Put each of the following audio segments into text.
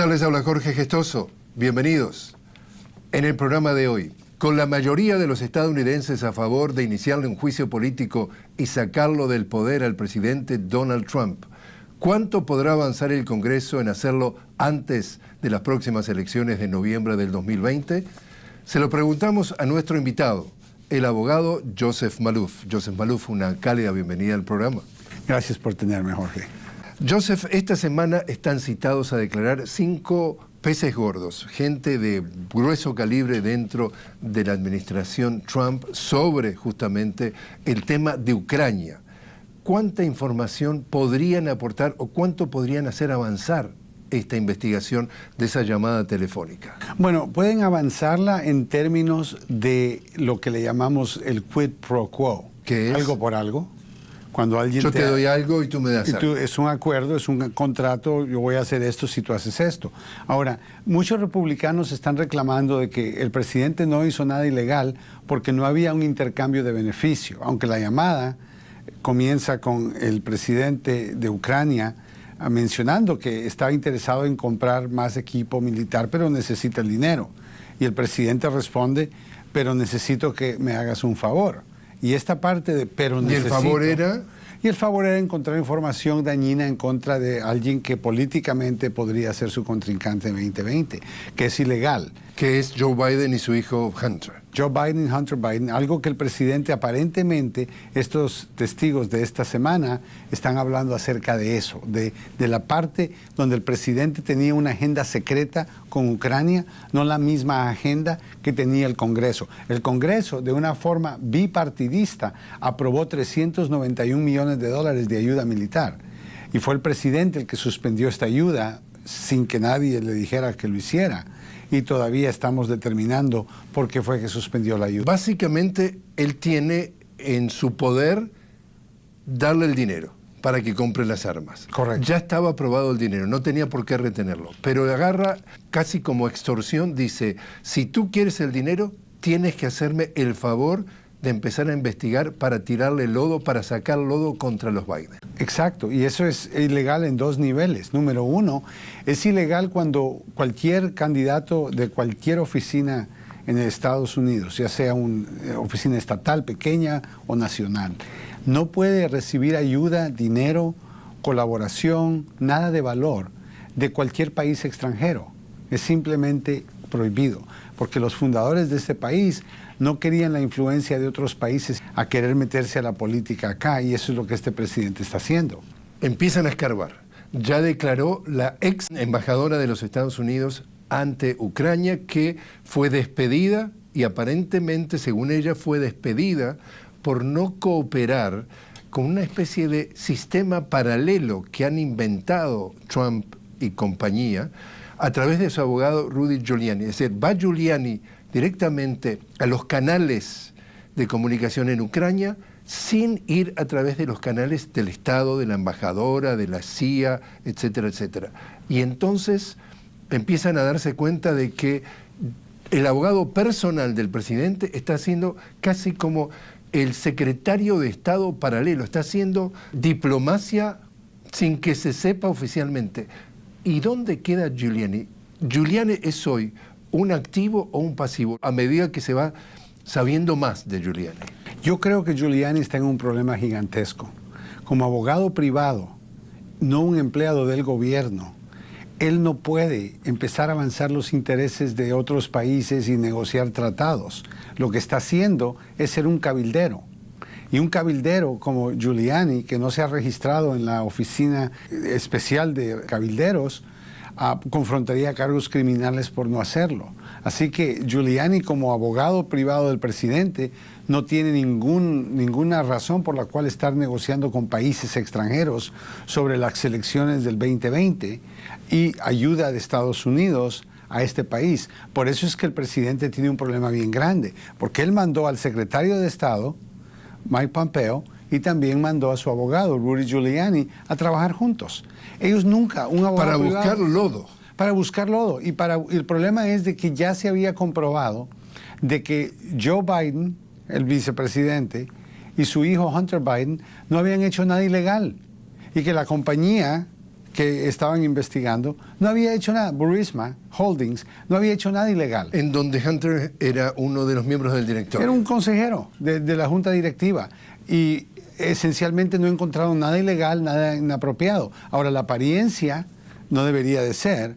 tal? Les habla Jorge Gestoso. Bienvenidos. En el programa de hoy, con la mayoría de los estadounidenses a favor de iniciarle un juicio político y sacarlo del poder al presidente Donald Trump, ¿cuánto podrá avanzar el Congreso en hacerlo antes de las próximas elecciones de noviembre del 2020? Se lo preguntamos a nuestro invitado, el abogado Joseph Maloof. Joseph Maloof, una cálida bienvenida al programa. Gracias por tenerme, Jorge. Joseph, esta semana están citados a declarar 5 peces gordos, gente de grueso calibre dentro de la administración Trump sobre justamente el tema de Ucrania. ¿Cuánta información podrían aportar o cuánto podrían hacer avanzar esta investigación de esa llamada telefónica? Bueno, pueden avanzarla en términos de lo que le llamamos el quid pro quo. ¿Qué es? Algo por algo. Cuando alguien yo te doy algo y tú me das algo. Es un acuerdo, es un contrato, yo voy a hacer esto si tú haces esto. Ahora, muchos republicanos están reclamando de que el presidente no hizo nada ilegal porque no había un intercambio de beneficio, aunque la llamada comienza con el presidente de Ucrania mencionando que estaba interesado en comprar más equipo militar, pero necesita el dinero. Y el presidente responde, pero necesito que me hagas un favor. Y esta parte de pero necesito... ¿Y el favor era? Y el favor era encontrar información dañina en contra de alguien que políticamente podría ser su contrincante en 2020, que es ilegal. Que es Joe Biden y su hijo Hunter. Joe Biden y Hunter Biden, algo que el presidente aparentemente, estos testigos de esta semana están hablando acerca de eso, de la parte donde el presidente tenía una agenda secreta con Ucrania, no la misma agenda que tenía el Congreso. El Congreso, de una forma bipartidista, aprobó $391 millones de ayuda militar. Y fue el presidente el que suspendió esta ayuda sin que nadie le dijera que lo hiciera. Y todavía estamos determinando por qué fue que suspendió la ayuda. Básicamente, él tiene en su poder darle el dinero para que compre las armas. Correcto. Ya estaba aprobado el dinero, no tenía por qué retenerlo. Pero le agarra casi como extorsión, dice, si tú quieres el dinero, tienes que hacerme el favor de empezar a investigar para tirarle lodo, para sacar lodo contra los Biden. Exacto, y eso es ilegal en 2 niveles. Número 1, es ilegal cuando cualquier candidato de cualquier oficina en Estados Unidos, ya sea una oficina estatal, pequeña o nacional, no puede recibir ayuda, dinero, colaboración, nada de valor de cualquier país extranjero. Es simplemente prohibido, porque los fundadores de este país no querían la influencia de otros países a querer meterse a la política acá, y eso es lo que este presidente está haciendo. Empiezan a escarbar. Ya declaró la ex embajadora de los Estados Unidos ante Ucrania que fue despedida, y aparentemente, según ella, fue despedida por no cooperar con una especie de sistema paralelo que han inventado Trump y compañía a través de su abogado Rudy Giuliani. Es decir, va Giuliani directamente a los canales de comunicación en Ucrania sin ir a través de los canales del Estado, de la embajadora, de la CIA, etcétera, etcétera. Y entonces empiezan a darse cuenta de que el abogado personal del presidente está haciendo casi como el secretario de Estado paralelo, está haciendo diplomacia sin que se sepa oficialmente. ¿Y dónde queda Giuliani? Giuliani es hoy un activo o un pasivo a medida que se va sabiendo más de Giuliani. Yo creo que Giuliani está en un problema gigantesco. Como abogado privado, no un empleado del gobierno, él no puede empezar a avanzar los intereses de otros países y negociar tratados. Lo que está haciendo es ser un cabildero. Y un cabildero como Giuliani, que no se ha registrado en la oficina especial de cabilderos, confrontaría cargos criminales por no hacerlo. Así que Giuliani, como abogado privado del presidente, no tiene ninguna razón por la cual estar negociando con países extranjeros sobre las elecciones del 2020 y ayuda de Estados Unidos a este país. Por eso es que el presidente tiene un problema bien grande, porque él mandó al secretario de Estado, Mike Pompeo, y también mandó a su abogado, Rudy Giuliani, a trabajar juntos. Ellos nunca, un abogado para privado, buscar lodo. Para buscar lodo. Y el problema es de que ya se había comprobado de que Joe Biden, el vicepresidente, y su hijo Hunter Biden no habían hecho nada ilegal. Y que la compañía que estaban investigando, no había hecho nada. Burisma Holdings no había hecho nada ilegal. En donde Hunter era uno de los miembros del directorio. Era un consejero de la junta directiva y esencialmente no encontraron nada ilegal, nada inapropiado. Ahora, la apariencia no debería de ser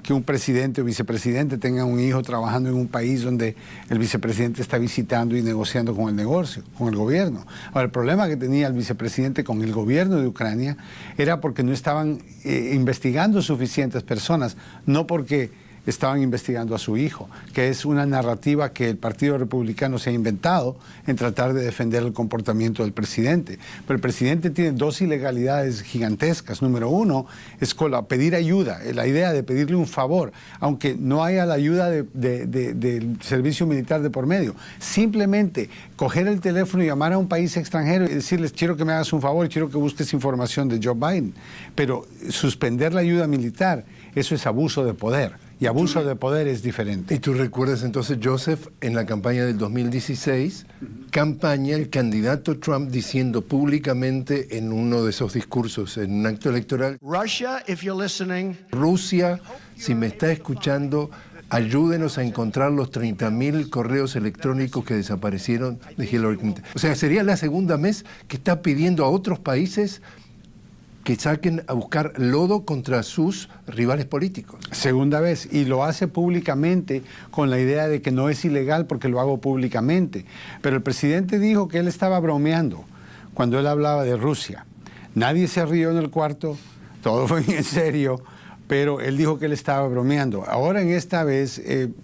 que un presidente o vicepresidente tenga un hijo trabajando en un país donde el vicepresidente está visitando y negociando con el negocio, con el gobierno. Ahora, el problema que tenía el vicepresidente con el gobierno de Ucrania era porque no estaban investigando suficientes personas, no porque estaban investigando a su hijo, que es una narrativa que el Partido Republicano se ha inventado en tratar de defender el comportamiento del presidente. Pero el presidente tiene dos ilegalidades gigantescas. Número uno es pedir ayuda, la idea de pedirle un favor, aunque no haya la ayuda del servicio militar de por medio. Simplemente coger el teléfono y llamar a un país extranjero y decirles, quiero que me hagas un favor, quiero que busques información de Joe Biden. Pero suspender la ayuda militar, eso es abuso de poder. Y abuso de poder es diferente. Y tú recuerdas entonces, Joseph, en la campaña del 2016, campaña el candidato Trump diciendo públicamente en uno de esos discursos, en un acto electoral, Russia, if you're listening, Rusia, si me está escuchando, ayúdenos a encontrar los 30.000 correos electrónicos que desaparecieron de Hillary Clinton. O sea, sería la segunda vez que está pidiendo a otros países que saquen a buscar lodo contra sus rivales políticos. Segunda vez, y lo hace públicamente con la idea de que no es ilegal porque lo hago públicamente. Pero el presidente dijo que él estaba bromeando cuando él hablaba de Rusia. Nadie se rió en el cuarto, todo fue en serio, pero él dijo que él estaba bromeando. Ahora en esta vez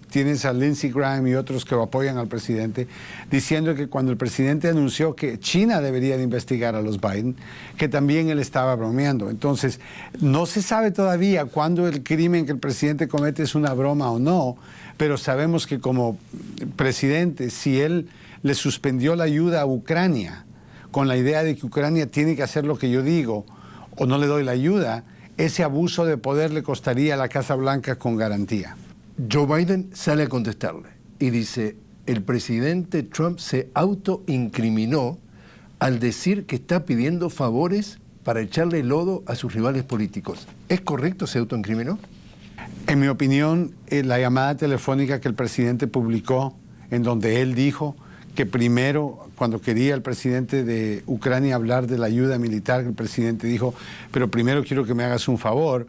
tienes a Lindsey Graham y otros que apoyan al presidente diciendo que cuando el presidente anunció que China debería de investigar a los Biden, que también él estaba bromeando. Entonces, no se sabe todavía cuándo el crimen que el presidente comete es una broma o no, pero sabemos que como presidente, si él le suspendió la ayuda a Ucrania con la idea de que Ucrania tiene que hacer lo que yo digo o no le doy la ayuda, ese abuso de poder le costaría a la Casa Blanca con garantía. Joe Biden sale a contestarle y dice, el presidente Trump se autoincriminó al decir que está pidiendo favores para echarle lodo a sus rivales políticos. ¿Es correcto, se autoincriminó? En mi opinión, la llamada telefónica que el presidente publicó, en donde él dijo que primero, cuando quería el presidente de Ucrania hablar de la ayuda militar, el presidente dijo, pero primero quiero que me hagas un favor,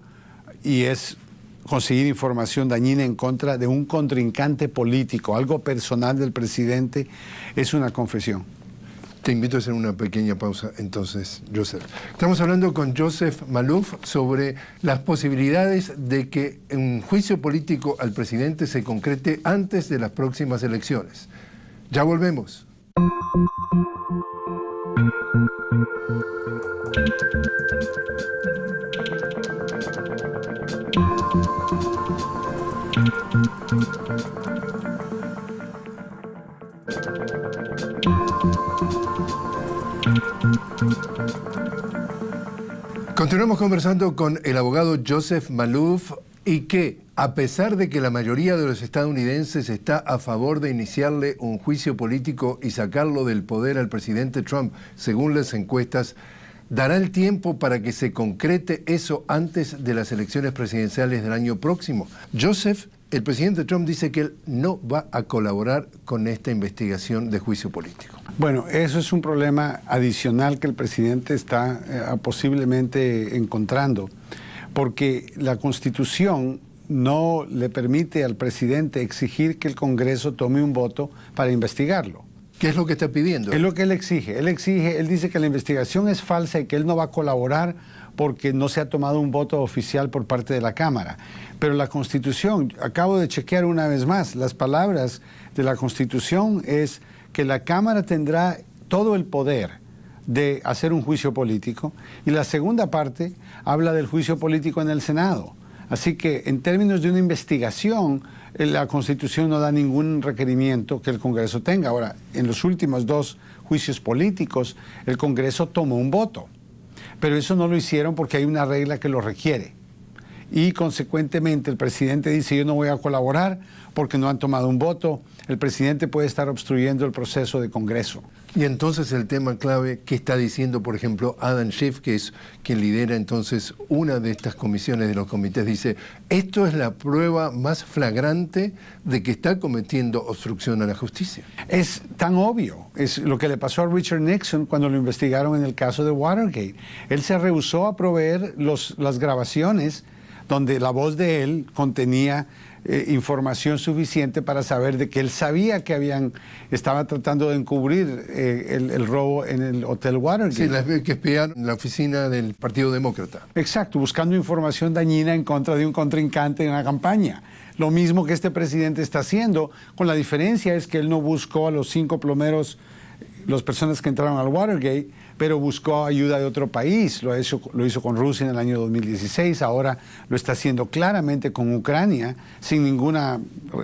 y es conseguir información dañina en contra de un contrincante político, algo personal del presidente, es una confesión. Te invito a hacer una pequeña pausa entonces, Joseph. Estamos hablando con Joseph Maloof sobre las posibilidades de que un juicio político al presidente se concrete antes de las próximas elecciones. Ya volvemos. Continuamos conversando con el abogado Joseph Maloof y que, a pesar de que la mayoría de los estadounidenses está a favor de iniciarle un juicio político y sacarlo del poder al presidente Trump, según las encuestas, ¿dará el tiempo para que se concrete eso antes de las elecciones presidenciales del año próximo? Joseph, el presidente Trump dice que él no va a colaborar con esta investigación de juicio político. Bueno, eso es un problema adicional que el presidente está posiblemente encontrando, porque la Constitución no le permite al presidente exigir que el Congreso tome un voto para investigarlo. ¿Qué es lo que está pidiendo? Es lo que él exige. Él dice que la investigación es falsa y que él no va a colaborar porque no se ha tomado un voto oficial por parte de la Cámara. Pero la Constitución, acabo de chequear una vez más, las palabras de la Constitución es que la Cámara tendrá todo el poder de hacer un juicio político, y la segunda parte habla del juicio político en el Senado. Así que en términos de una investigación, la Constitución no da ningún requerimiento que el Congreso tenga. Ahora, en los últimos dos juicios políticos, el Congreso tomó un voto, pero eso no lo hicieron porque hay una regla que lo requiere. y consecuentemente el presidente dice yo no voy a colaborar porque no han tomado un voto, el presidente puede estar obstruyendo el proceso de Congreso. Y entonces el tema clave que está diciendo, por ejemplo, Adam Schiff, que es quien lidera entonces una de estas comisiones de los comités, dice, esto es la prueba más flagrante de que está cometiendo obstrucción a la justicia. Es tan obvio, es lo que le pasó a Richard Nixon cuando lo investigaron en el caso de Watergate. Él se rehusó a proveer las grabaciones donde la voz de él contenía información suficiente para saber de que él sabía que estaba tratando de encubrir el robo en el Hotel Watergate. Sí, que espiaron la oficina del Partido Demócrata. Exacto, buscando información dañina en contra de un contrincante en una campaña. Lo mismo que este presidente está haciendo, con la diferencia es que él no buscó a los 5 plomeros, las personas que entraron al Watergate, pero buscó ayuda de otro país. Lo hizo con Rusia en el año 2016, ahora lo está haciendo claramente con Ucrania, sin ninguna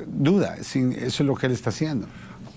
duda. Eso es lo que él está haciendo.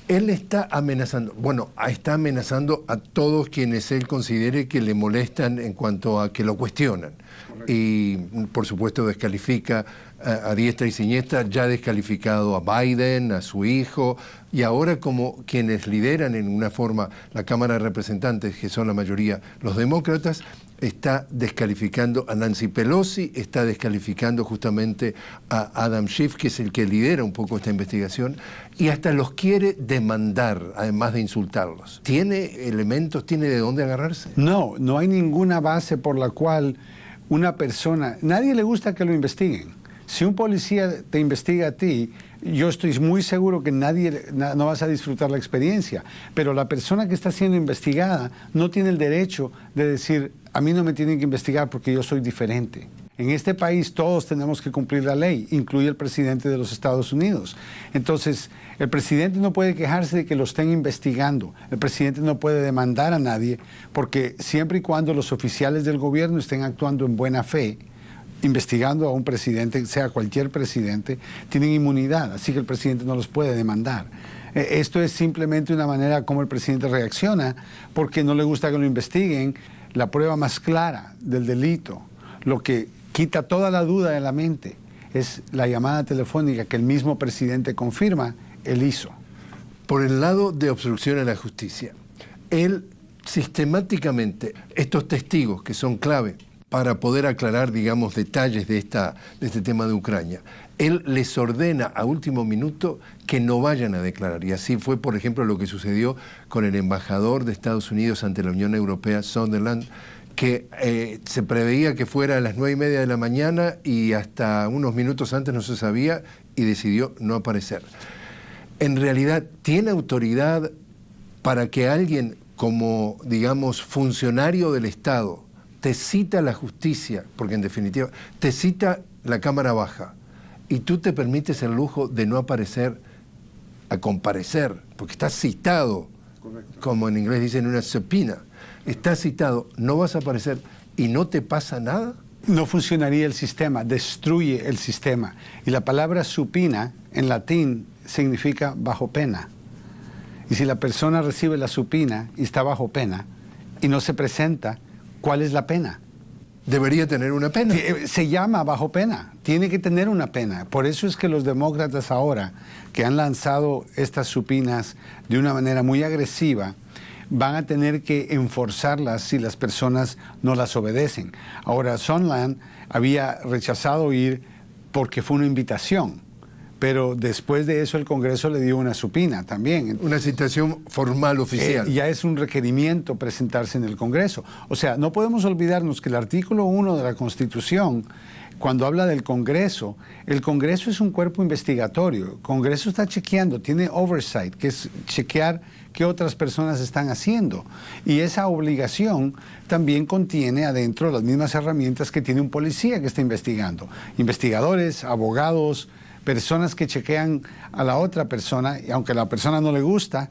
Él está amenazando a todos quienes él considere que le molestan en cuanto a que lo cuestionan. Correcto. Y por supuesto descalifica a diestra y siniestra, ya ha descalificado a Biden, a su hijo, y ahora como quienes lideran en una forma la Cámara de Representantes, que son la mayoría los demócratas, está descalificando a Nancy Pelosi, está descalificando justamente a Adam Schiff, que es el que lidera un poco esta investigación, y hasta los quiere demandar, además de insultarlos. ¿Tiene elementos, tiene de dónde agarrarse? No, no hay ninguna base por la cual una persona, nadie le gusta que lo investiguen. Si un policía te investiga a ti, yo estoy muy seguro que no vas a disfrutar la experiencia, pero la persona que está siendo investigada no tiene el derecho de decir, a mí no me tienen que investigar porque yo soy diferente. En este país todos tenemos que cumplir la ley, incluye el presidente de los Estados Unidos. Entonces, el presidente no puede quejarse de que lo estén investigando. El presidente no puede demandar a nadie porque siempre y cuando los oficiales del gobierno estén actuando en buena fe, investigando a un presidente, sea cualquier presidente, tienen inmunidad, así que el presidente no los puede demandar. Esto es simplemente una manera como el presidente reacciona, porque no le gusta que lo investiguen. La prueba más clara del delito, lo que quita toda la duda de la mente, es la llamada telefónica que el mismo presidente confirma, él hizo. Por el lado de obstrucción a la justicia, él sistemáticamente, estos testigos que son clave, para poder aclarar, digamos, detalles de este tema de Ucrania, él les ordena a último minuto que no vayan a declarar. Y así fue, por ejemplo, lo que sucedió con el embajador de Estados Unidos ante la Unión Europea, Sondland, que se preveía que fuera a las 9:30 de la mañana y hasta unos minutos antes no se sabía y decidió no aparecer. En realidad, ¿tiene autoridad para que alguien como, digamos, funcionario del Estado te cita la justicia, porque en definitiva te cita la Cámara Baja, y tú te permites el lujo de no aparecer a comparecer, porque estás citado? Correcto. Como en inglés dicen, una subpoena, estás citado, no vas a aparecer y no te pasa nada? No funcionaría el sistema, destruye el sistema. Y la palabra subpoena en latín significa bajo pena. Y si la persona recibe la subpoena y está bajo pena y no se presenta, ¿cuál es la pena? Debería tener una pena. Se llama bajo pena, tiene que tener una pena. Por eso es que los demócratas ahora, que han lanzado estas subpoenas de una manera muy agresiva, van a tener que enforzarlas si las personas no las obedecen. Ahora, Sondland había rechazado ir porque fue una invitación, pero después de eso el Congreso le dio una subpoena también. Una citación formal oficial. Ya es un requerimiento presentarse en el Congreso. O sea, no podemos olvidarnos que el artículo 1 de la Constitución, cuando habla del Congreso, el Congreso es un cuerpo investigatorio. El Congreso está chequeando, tiene oversight, que es chequear qué otras personas están haciendo. Y esa obligación también contiene adentro las mismas herramientas que tiene un policía que está investigando. Investigadores, abogados, personas que chequean a la otra persona, y aunque a la persona no le gusta,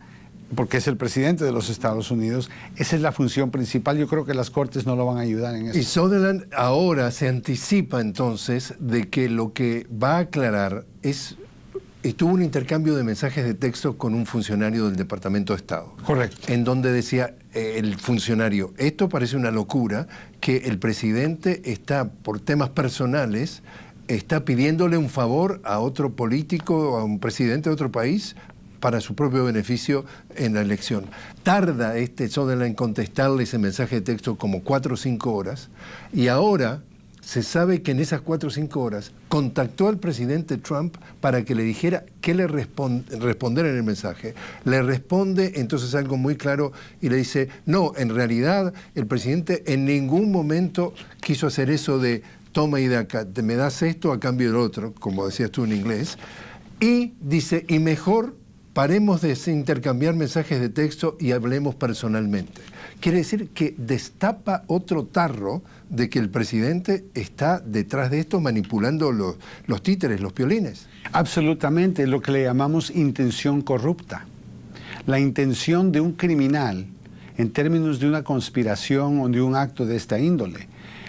porque es el presidente de los Estados Unidos, esa es la función principal. Yo creo que las Cortes no lo van a ayudar en eso. Y Sondland ahora se anticipa entonces de que lo que va a aclarar es y tuvo un intercambio de mensajes de texto con un funcionario del Departamento de Estado. Correcto. En donde decía el funcionario, esto parece una locura, que el presidente está, por temas personales, está pidiéndole un favor a otro político, a un presidente de otro país, para su propio beneficio en la elección. Tarda Sondland en contestarle ese mensaje de texto como 4 o 5 horas, y ahora se sabe que en esas 4 o 5 horas contactó al presidente Trump para que le dijera qué le responder en el mensaje. Le responde entonces algo muy claro y le dice, no, en realidad el presidente en ningún momento quiso hacer eso de toma y daca, me das esto a cambio del otro, como decías tú en inglés, y dice, y mejor paremos de intercambiar mensajes de texto y hablemos personalmente. Quiere decir que destapa otro tarro de que el presidente está detrás de esto manipulando los títeres, los piolines. Absolutamente, lo que le llamamos intención corrupta. La intención de un criminal en términos de una conspiración o de un acto de esta índole.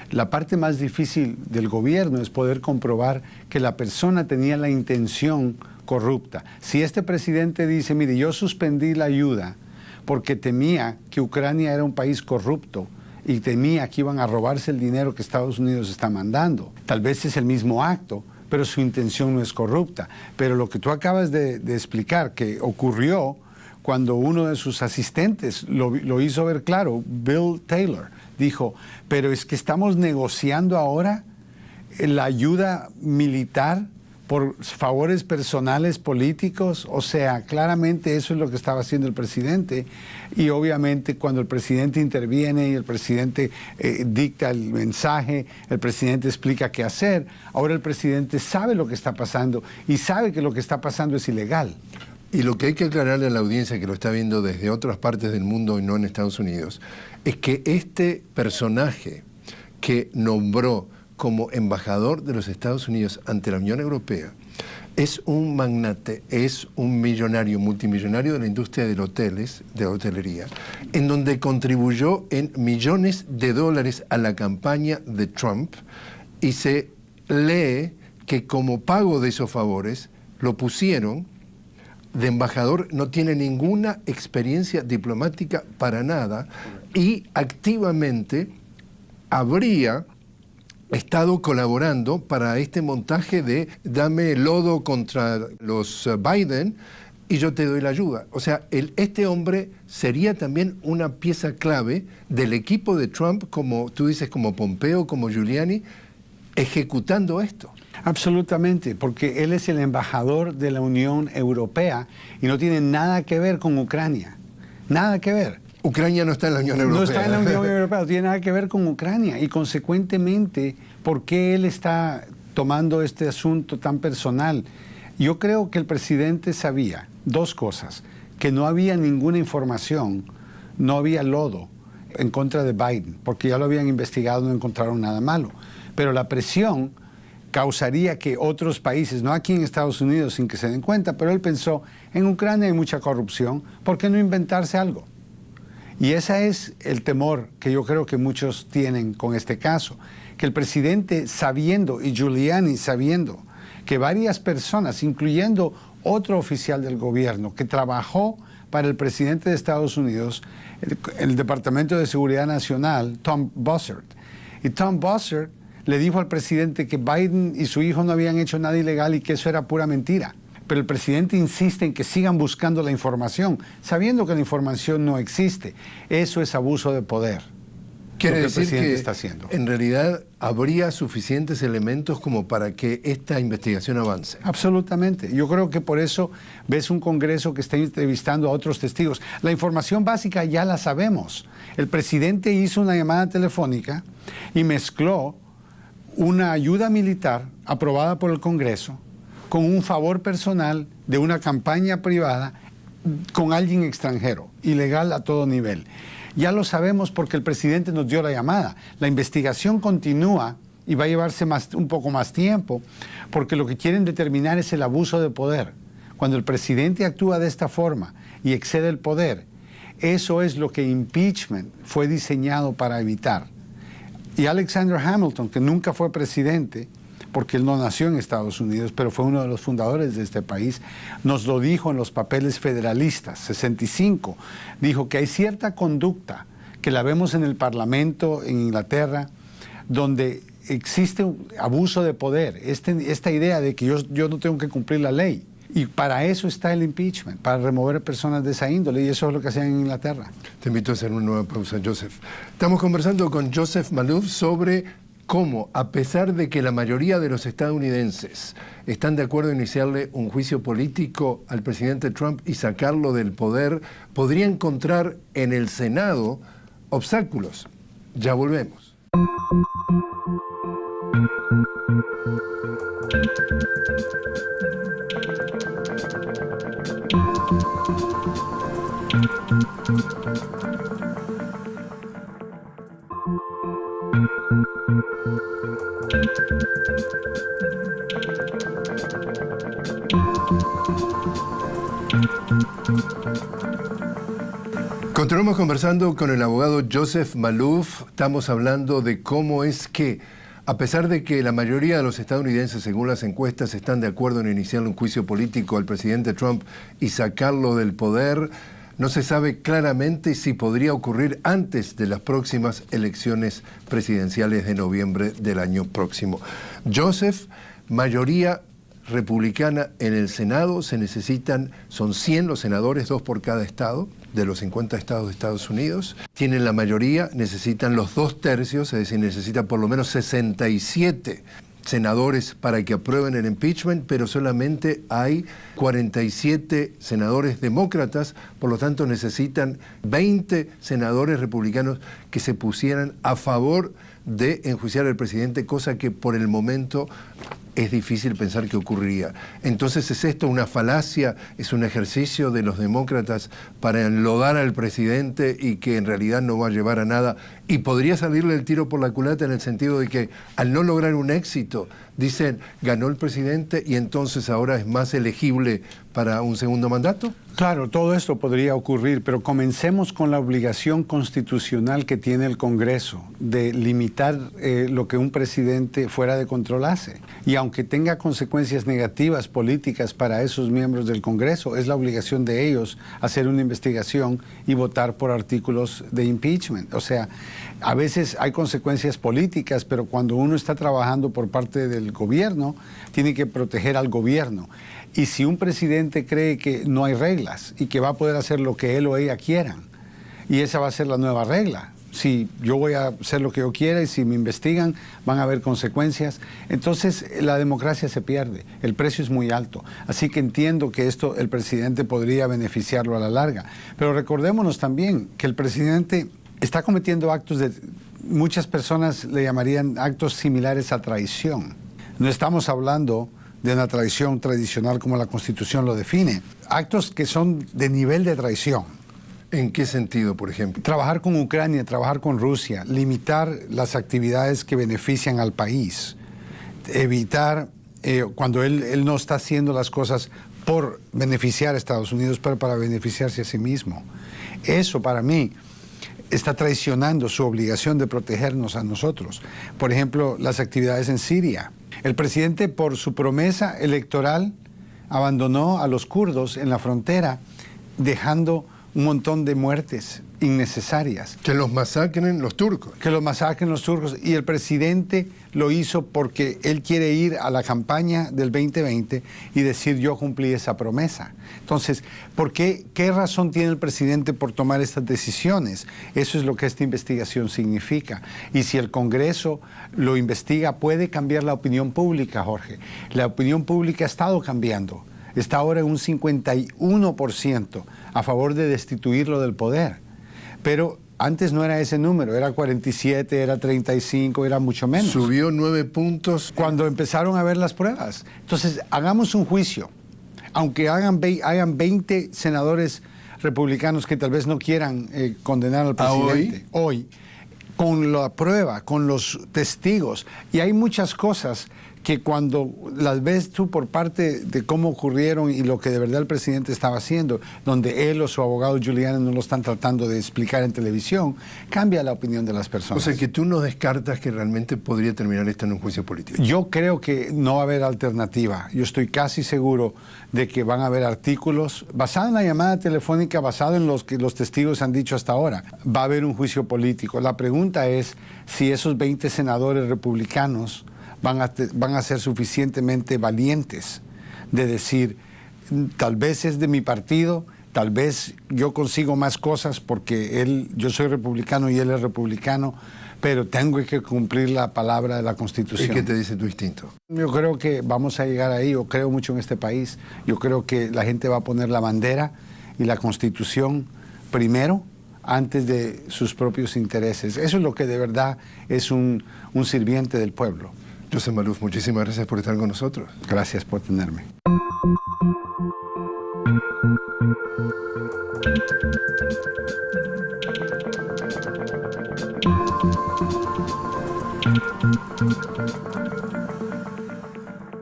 La parte más difícil del gobierno es poder comprobar que la persona tenía la intención corrupta. Si este presidente dice, mire, yo suspendí la ayuda porque temía que Ucrania era un país corrupto y temía que iban a robarse el dinero que Estados Unidos está mandando, tal vez es el mismo acto, pero su intención no es corrupta. Pero lo que tú acabas de explicar, que ocurrió cuando uno de sus asistentes lo hizo ver claro, Bill Taylor, dijo, pero es que estamos negociando ahora la ayuda militar por favores personales políticos. O sea, claramente eso es lo que estaba haciendo el presidente, y obviamente cuando el presidente interviene y el presidente dicta el mensaje, el presidente explica qué hacer, ahora el presidente sabe lo que está pasando y sabe que lo que está pasando es ilegal. Y lo que hay que aclararle a la audiencia que lo está viendo desde otras partes del mundo y no en Estados Unidos, es que este personaje que nombró como embajador de los Estados Unidos ante la Unión Europea es un magnate, es un millonario, multimillonario de la industria de hoteles, de hotelería, en donde contribuyó en millones de dólares a la campaña de Trump, y se lee que como pago de esos favores lo pusieron de embajador, no tiene ninguna experiencia diplomática para nada, y activamente habría estado colaborando para este montaje de dame lodo contra los Biden y yo te doy la ayuda. O sea, este hombre sería también una pieza clave del equipo de Trump, como tú dices, como Pompeo, como Giuliani, ejecutando esto. Absolutamente, porque él es el embajador de la Unión Europea y no tiene nada que ver con Ucrania, nada que ver. Ucrania no está en la Unión Europea. No está en la Unión Europea, no tiene nada que ver con Ucrania, y consecuentemente, ¿por qué él está tomando este asunto tan personal? Yo creo que el presidente sabía dos cosas: que no había ninguna información, no había lodo en contra de Biden, porque ya lo habían investigado, no encontraron nada malo, pero la presión causaría que otros países, no aquí en Estados Unidos sin que se den cuenta, pero él pensó, en Ucrania hay mucha corrupción, ¿por qué no inventarse algo? Y ese es el temor que yo creo que muchos tienen con este caso, que el presidente, sabiendo, y Giuliani sabiendo, que varias personas, incluyendo otro oficial del gobierno que trabajó para el presidente de Estados Unidos, el Departamento de Seguridad Nacional, Tom Bossert, y Tom Bossert le dijo al presidente que Biden y su hijo no habían hecho nada ilegal y que eso era pura mentira. Pero el presidente insiste en que sigan buscando la información, sabiendo que la información no existe. Eso es abuso de poder. Quiere decir el presidente que está haciendo. En realidad habría suficientes elementos como para que esta investigación avance. Absolutamente. Yo creo que por eso ves un Congreso que está entrevistando a otros testigos. La información básica ya la sabemos. El presidente hizo una llamada telefónica y mezcló una ayuda militar aprobada por el Congreso con un favor personal de una campaña privada con alguien extranjero, ilegal a todo nivel. Ya lo sabemos porque el presidente nos dio la llamada. La investigación continúa y va a llevarse un poco más tiempo, porque lo que quieren determinar es el abuso de poder. Cuando el presidente actúa de esta forma y excede el poder, eso es lo que impeachment fue diseñado para evitar. Y Alexander Hamilton, que nunca fue presidente, porque él no nació en Estados Unidos, pero fue uno de los fundadores de este país, nos lo dijo en los papeles federalistas, 65, dijo que hay cierta conducta que la vemos en el Parlamento en Inglaterra, donde existe un abuso de poder, esta idea de que yo no tengo que cumplir la ley. Y para eso está el impeachment, para remover a personas de esa índole, y eso es lo que hacían en Inglaterra. Te invito a hacer una nueva pausa, Joseph. Estamos conversando con Joseph Malouf sobre cómo, a pesar de que la mayoría de los estadounidenses están de acuerdo en iniciarle un juicio político al presidente Trump y sacarlo del poder, podría encontrar en el Senado obstáculos. Ya volvemos. Continuamos conversando con el abogado Joseph Malouf. Estamos hablando de cómo es que, a pesar de que la mayoría de los estadounidenses, según las encuestas, están de acuerdo en iniciar un juicio político al presidente Trump y sacarlo del poder, no se sabe claramente si podría ocurrir antes de las próximas elecciones presidenciales de noviembre del año próximo. Joseph, mayoría republicana en el Senado, son 100 los senadores, 2 por cada estado, de los 50 estados de Estados Unidos. Tienen la mayoría, necesitan los 2/3, es decir, necesitan por lo menos 67 senadores para que aprueben el impeachment, pero solamente hay 47 senadores demócratas, por lo tanto necesitan 20 senadores republicanos que se pusieran a favor de enjuiciar al presidente, cosa que por el momento es difícil pensar que ocurriría. Entonces, ¿es esto una falacia? ¿Es un ejercicio de los demócratas para enlodar al presidente y que en realidad no va a llevar a nada? Y podría salirle el tiro por la culata en el sentido de que al no lograr un éxito, dicen, ganó el presidente y entonces ahora es más elegible para un segundo mandato. Claro, todo esto podría ocurrir, pero comencemos con la obligación constitucional que tiene el Congreso de limitar lo que un presidente fuera de control hace. Y aunque tenga consecuencias negativas políticas para esos miembros del Congreso, es la obligación de ellos hacer una investigación y votar por artículos de impeachment. O sea, a veces hay consecuencias políticas, pero cuando uno está trabajando por parte del gobierno, tiene que proteger al gobierno. Y si un presidente cree que no hay reglas y que va a poder hacer lo que él o ella quieran, y esa va a ser la nueva regla, si yo voy a hacer lo que yo quiera y si me investigan van a haber consecuencias, entonces la democracia se pierde, el precio es muy alto. Así que entiendo que esto el presidente podría beneficiarlo a la larga. Pero recordémonos también que el presidente está cometiendo actos de, muchas personas le llamarían actos similares a traición. No estamos hablando de una traición tradicional como la Constitución lo define. Actos que son de nivel de traición. ¿En qué sentido, por ejemplo? Trabajar con Ucrania, trabajar con Rusia, limitar las actividades que benefician al país, evitar, cuando él no está haciendo las cosas por beneficiar a Estados Unidos, pero para beneficiarse a sí mismo. Eso para mí está traicionando su obligación de protegernos a nosotros. Por ejemplo, las actividades en Siria. El presidente, por su promesa electoral, abandonó a los kurdos en la frontera, dejando un montón de muertes innecesarias. Que los masacren los turcos. Que los masacren los turcos. Y el presidente lo hizo porque él quiere ir a la campaña del 2020 y decir yo cumplí esa promesa. Entonces, ¿qué razón tiene el presidente por tomar estas decisiones? Eso es lo que esta investigación significa. Y si el Congreso lo investiga, puede cambiar la opinión pública, Jorge. La opinión pública ha estado cambiando. Está ahora en un 51% a favor de destituirlo del poder. Pero antes no era ese número, era 47, era 35, era mucho menos. Subió 9 puntos. Cuando empezaron a ver las pruebas. Entonces, hagamos un juicio. Aunque hayan 20 senadores republicanos que tal vez no quieran condenar al presidente hoy, con la prueba, con los testigos, y hay muchas cosas que cuando las ves tú por parte de cómo ocurrieron y lo que de verdad el presidente estaba haciendo, donde él o su abogado Giuliani no lo están tratando de explicar en televisión, cambia la opinión de las O personas. sea que tú no descartas que realmente podría terminar esto en un juicio político. Yo creo que no va a haber alternativa. Yo estoy casi seguro de que van a haber artículos basados en la llamada telefónica, basado en los que los testigos han dicho hasta ahora. Va a haber un juicio político. La pregunta es si esos 20 senadores republicanos van a ser suficientemente valientes de decir, tal vez es de mi partido, tal vez yo consigo más cosas porque yo soy republicano y él es republicano, pero tengo que cumplir la palabra de la Constitución. ¿Y qué te dice tu instinto? Yo creo que vamos a llegar ahí, yo creo mucho en este país, yo creo que la gente va a poner la bandera y la Constitución primero, antes de sus propios intereses. Eso es lo que de verdad es un sirviente del pueblo. Joseph Maluf, muchísimas gracias por estar con nosotros. Gracias por tenerme.